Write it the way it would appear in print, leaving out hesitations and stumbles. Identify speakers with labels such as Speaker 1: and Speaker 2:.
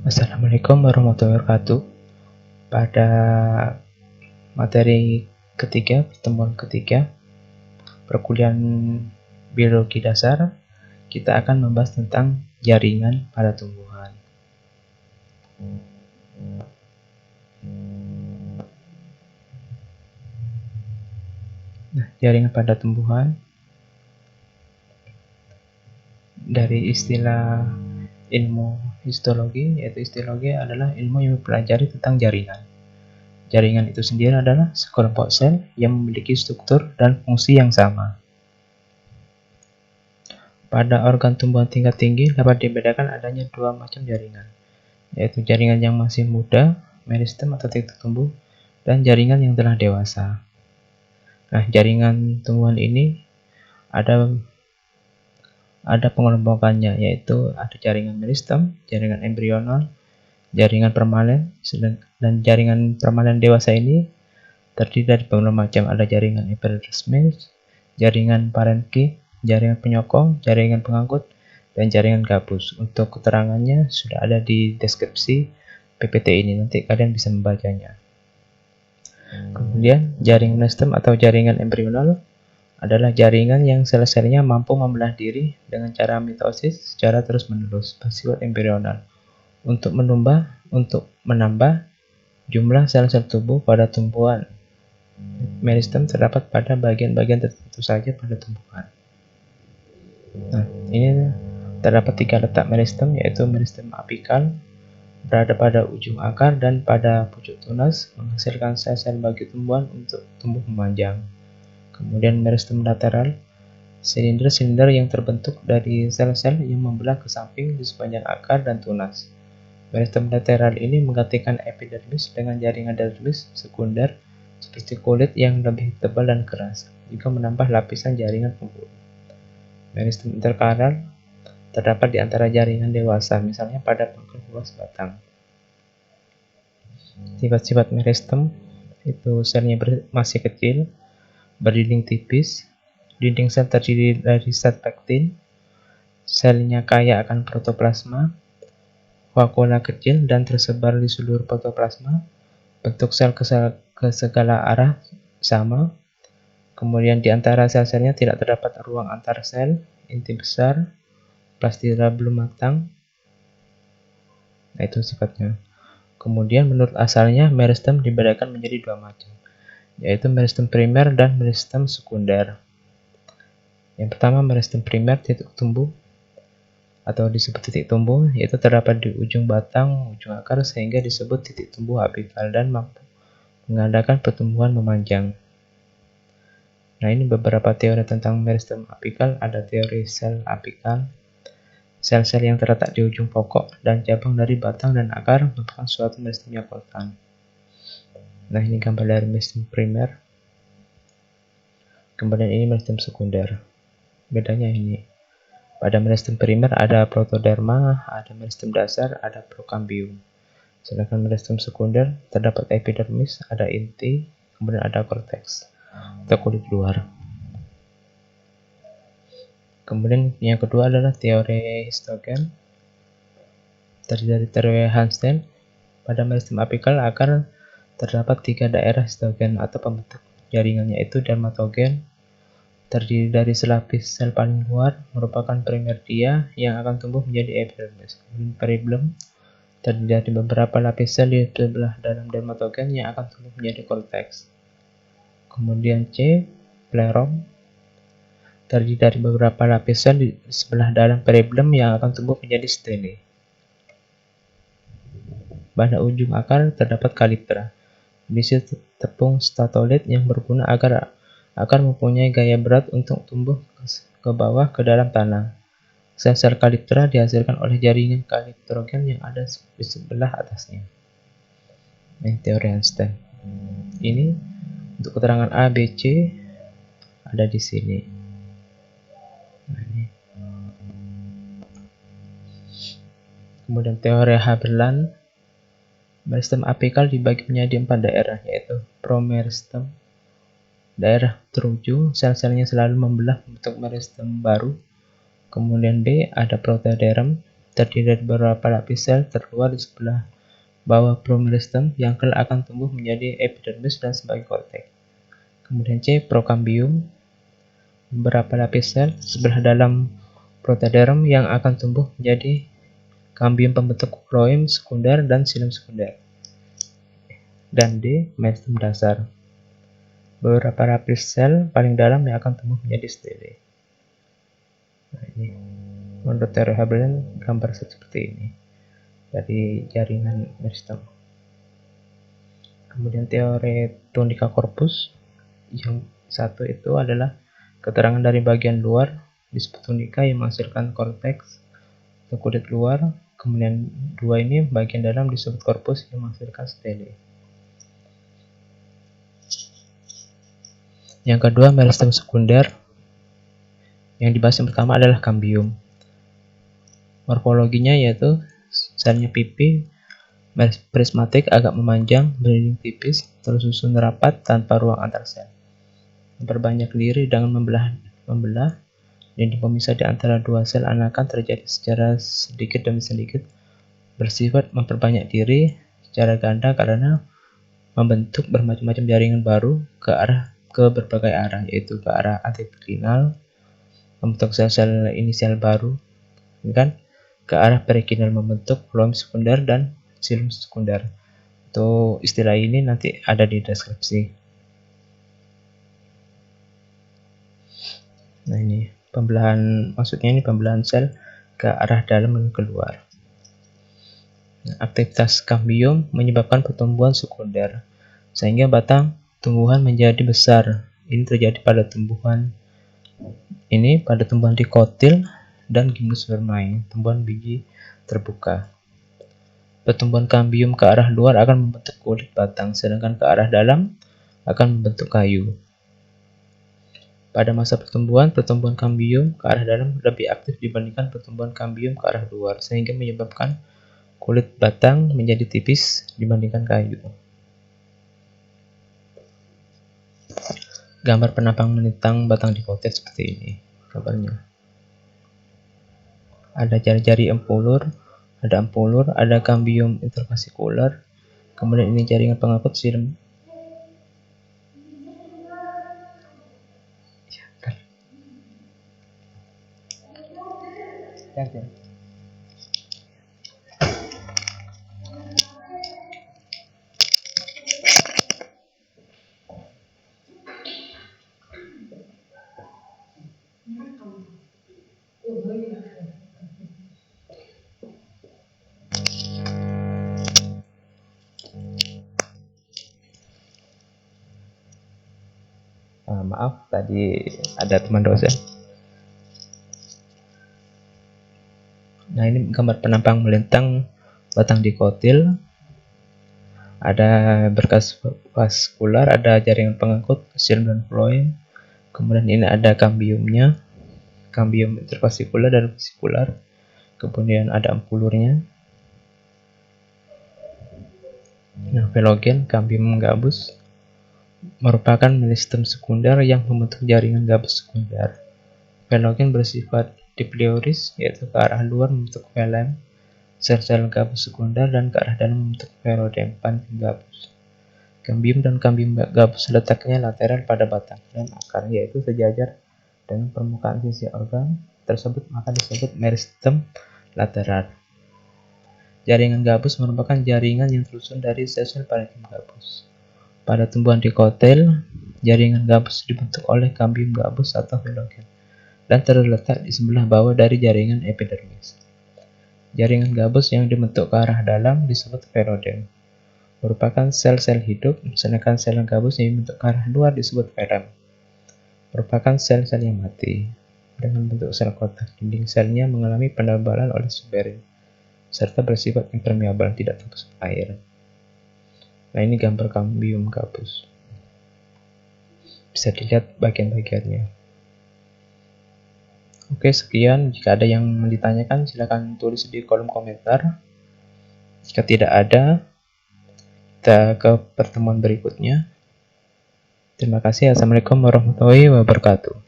Speaker 1: Assalamualaikum warahmatullahi wabarakatuh. Pada materi ketiga, pertemuan ketiga, perkuliahan biologi dasar, kita akan membahas tentang jaringan pada tumbuhan. Nah, jaringan pada tumbuhan dari istilah ilmu histologi, yaitu histologi adalah ilmu yang mempelajari tentang jaringan. Jaringan itu sendiri adalah sekelompok sel yang memiliki struktur dan fungsi yang sama. Pada organ tumbuhan tingkat tinggi dapat dibedakan adanya dua macam jaringan, yaitu jaringan yang masih muda, meristem atau titik tumbuh, dan jaringan yang telah dewasa. Nah, jaringan tumbuhan ini ada pengelompokannya, yaitu ada jaringan meristem, jaringan embrional, jaringan permanen, dan jaringan permanen dewasa ini terdiri dari beberapa macam. Ada jaringan epidermis, jaringan parenkim, jaringan penyokong, jaringan pengangkut, dan jaringan gabus. Untuk keterangannya sudah ada di deskripsi PPT ini, nanti kalian bisa membacanya. Kemudian jaringan meristem atau jaringan embrional adalah jaringan yang sel-selnya mampu membelah diri dengan cara mitosis secara terus-menerus bersifat embrional untuk menambah jumlah sel-sel tubuh pada tumbuhan. Meristem terdapat pada bagian-bagian tertentu saja pada tumbuhan. Nah, ini terdapat 3 letak meristem, yaitu meristem apikal berada pada ujung akar dan pada pucuk tunas, menghasilkan sel-sel bagi tumbuhan untuk tumbuh memanjang. Kemudian meristem lateral, silinder-silinder yang terbentuk dari sel-sel yang membelah ke samping di sepanjang akar dan tunas. Meristem lateral ini menggantikan epidermis dengan jaringan dermis sekunder seperti kulit yang lebih tebal dan keras, juga menambah lapisan jaringan pembuluh. Meristem interkaral terdapat di antara jaringan dewasa, misalnya pada pangkal luas batang. Sifat-sifat meristem itu selnya masih kecil, berdinding tipis, dinding sel terdiri dari zat pektin, selnya kaya akan protoplasma, vakuola kecil dan tersebar di seluruh protoplasma, bentuk sel ke segala arah sama, kemudian di antara sel-selnya tidak terdapat ruang antar sel, inti besar, plastida belum matang. Nah, itu sifatnya. Kemudian menurut asalnya meristem dibedakan menjadi dua macam, yaitu meristem primer dan meristem sekunder. Yang pertama, meristem primer titik tumbuh atau disebut titik tumbuh, yaitu terdapat di ujung batang, ujung akar, sehingga disebut titik tumbuh apikal dan mampu mengadakan pertumbuhan memanjang. Nah, ini beberapa teori tentang meristem apikal. Ada teori sel apikal. Sel-sel yang terletak di ujung pokok dan cabang dari batang dan akar merupakan suatu meristem yang konstan. Nah, ini gambar dari meristem primer. Kemudian ini meristem sekunder. Bedanya ini. Pada meristem primer ada protoderma, ada meristem dasar, ada prokambium. Sedangkan meristem sekunder terdapat epidermis, ada inti, kemudian ada korteks atau kulit luar. Kemudian yang kedua adalah teori histogen. Terdiri dari teori Hansen. Pada meristem apikal akar terdapat 3 daerah histogen atau pembentuk jaringan, yaitu dermatogen, terdiri dari selapis sel paling luar, merupakan primerdia yang akan tumbuh menjadi epidermis. Kemudian periblem, terdiri dari beberapa lapis sel di sebelah dalam dermatogen yang akan tumbuh menjadi korteks. Kemudian C, plerom, terdiri dari beberapa lapis sel di sebelah dalam periblem yang akan tumbuh menjadi stele. Pada ujung akar terdapat kaliptra, berisi tepung statolit yang berguna agar akar mempunyai gaya berat untuk tumbuh ke bawah ke dalam tanah. Sel-sel kaliptra dihasilkan oleh jaringan kaliptrogen yang ada di sebelah atasnya. Ini teori Einstein. Ini untuk keterangan A, B, C ada di sini. Nah, ini. Kemudian teori Haberland. Meristem apikal dibagi menjadi 4 daerah, yaitu promeristem, daerah terujung, sel-selnya selalu membelah membentuk meristem baru. Kemudian B, ada protoderm, terdiri dari beberapa lapis sel terluar di sebelah bawah promeristem yang kelak akan tumbuh menjadi epidermis dan sebagai korteks. Kemudian C. Prokambium, beberapa lapis sel sebelah dalam protoderm yang akan tumbuh menjadi kambium pembentuk floem sekunder dan xilem sekunder. Dan D. Meristem dasar, beberapa lapis sel paling dalam yang akan tumbuh menjadi stele. Nah, ini menurut teori Haberland gambar seperti ini dari jaringan meristem. Kemudian teori tunica corpus yang satu itu adalah keterangan dari bagian luar disebut tunica yang menghasilkan korteks atau kulit luar. Kemudian dua ini bagian dalam disebut korpus yang menghasilkan stele. Yang kedua meristem sekunder. Yang dibahas yang pertama adalah kambium. Morfologinya yaitu selnya pipi prismatik agak memanjang, berdinding tipis, tersusun rapat tanpa ruang antar sel. Memperbanyak diri dengan membelah dinding pemisah di antara dua sel anakan terjadi secara sedikit demi sedikit, bersifat memperbanyak diri secara ganda karena membentuk bermacam-macam jaringan baru ke berbagai arah, yaitu ke arah antitrinal, membentuk sel-sel inisial baru, kan? Ke arah perikinal membentuk floem sekunder dan xilem sekunder. Untuk istilah ini nanti ada di deskripsi. Nah, ini pembelahan, maksudnya ini pembelahan sel ke arah dalam dan keluar. Nah, aktivitas kambium menyebabkan pertumbuhan sekunder sehingga batang tumbuhan menjadi besar. Ini terjadi pada tumbuhan dikotil dan gymnospermae, tumbuhan biji terbuka. Pertumbuhan kambium ke arah luar akan membentuk kulit batang, sedangkan ke arah dalam akan membentuk kayu. Pada masa pertumbuhan kambium ke arah dalam lebih aktif dibandingkan pertumbuhan kambium ke arah luar, sehingga menyebabkan kulit batang menjadi tipis dibandingkan kayu. Gambar penampang menitang batang dikotil seperti ini gambarnya. Ada jari-jari empulur, ada kambium interfasikular, kemudian ini jaringan pengangkut xilem. Maaf, tadi ada teman dosen. Nah, ini gambar penampang melintang batang dikotil. Ada berkas vaskular, ada jaringan pengangkut, xilem dan floem. Kemudian ini ada kambiumnya, kambium intervasikular dan vasikular. Kemudian ada empulurnya. Nah, velogen, kambium gabus merupakan meristem sekunder yang membentuk jaringan gabus sekunder. Velogen bersifat dipleoris, yaitu ke arah luar membentuk velem, sel-sel gabus sekunder, dan ke arah dalam membentuk verodem, panting gabus. Kambium dan kambium gabus letaknya lateral pada batang dan akar, yaitu sejajar dengan permukaan sisi organ tersebut, maka disebut meristem lateral. Jaringan gabus merupakan jaringan yang tersusun dari sel-sel parenkim gabus. Pada tumbuhan dikotil, jaringan gabus dibentuk oleh kambium gabus atau velogen dan terletak di sebelah bawah dari jaringan epidermis. Jaringan gabus yang dibentuk ke arah dalam disebut verodem, merupakan sel-sel hidup, sedangkan sel gabus yang dibentuk ke arah luar disebut velem, merupakan sel-sel yang mati. Dengan bentuk sel kotak, dinding selnya mengalami penebalan oleh suberin, serta bersifat impermeabel, tidak terpusat air. Nah, ini gambar kambium gabus. Bisa dilihat bagian-bagiannya. Oke, sekian. Jika ada yang ditanyakan, silakan tulis di kolom komentar. Jika tidak ada, kita ke pertemuan berikutnya. Terima kasih. Assalamualaikum warahmatullahi wabarakatuh.